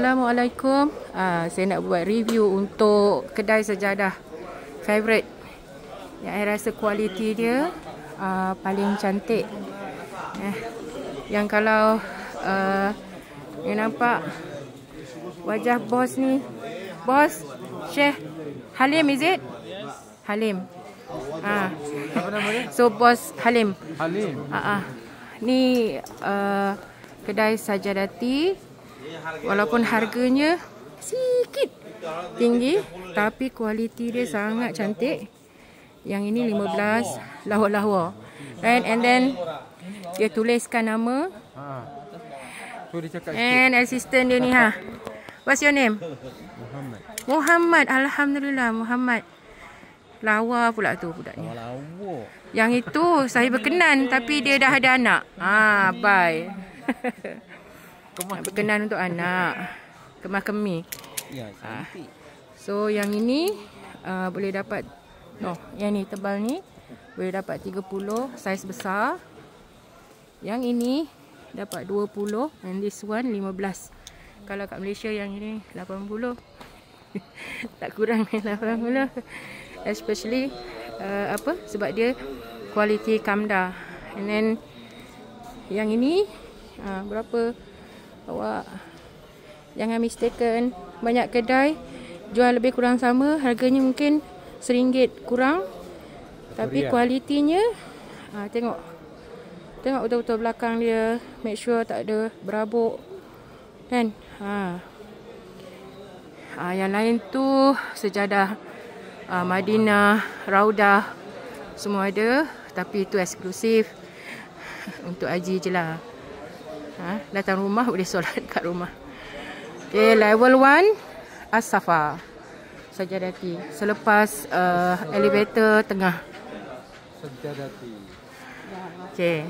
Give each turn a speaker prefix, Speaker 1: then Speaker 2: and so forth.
Speaker 1: Assalamualaikum. Saya nak buat review untuk kedai sejadah favorite yang saya rasa kualiti dia paling cantik. Yang kalau you nampak wajah bos ni, bos Syekh Halim, is it? Halim.
Speaker 2: Apa nama dia?
Speaker 1: So bos Halim.
Speaker 2: Halim.
Speaker 1: Ni kedai Sajadati. Walaupun harganya sikit tinggi, tapi kualiti dia sangat cantik. Yang ini 15 lawa-lawa. Right? And then dia tuliskan nama.
Speaker 2: So dia cakap
Speaker 1: And assistant dia ni What's your name?
Speaker 2: Muhammad.
Speaker 1: Muhammad. Alhamdulillah Muhammad. Lawa pula tu budak ni.
Speaker 2: Lawa.
Speaker 1: Yang itu saya berkenan, tapi dia dah ada anak. Bye. Berkenan untuk anak. Kemah-kemi.
Speaker 2: Ya, cantik.
Speaker 1: So yang ini boleh dapat, yang ni tebal ni boleh dapat 30, saiz besar. Yang ini dapat 20, and this one 15. Kalau kat Malaysia yang ini 80. Tak kurang 80. Especially sebab dia kualiti Kamda. And then yang ini berapa? Awak jangan mistaken, banyak kedai jual lebih kurang sama, harganya mungkin RM1 kurang, tapi kualitinya tengok betul-betul belakang dia, make sure tak ada berabuk kan. Yang lain tu sejadah Madinah, Raudah, semua ada, tapi itu eksklusif untuk haji je lah. Datang rumah boleh solat kat rumah. Okay, level 1 As-Safa Sajadati. Selepas elevator tengah.
Speaker 2: Sajadati.
Speaker 1: Okay.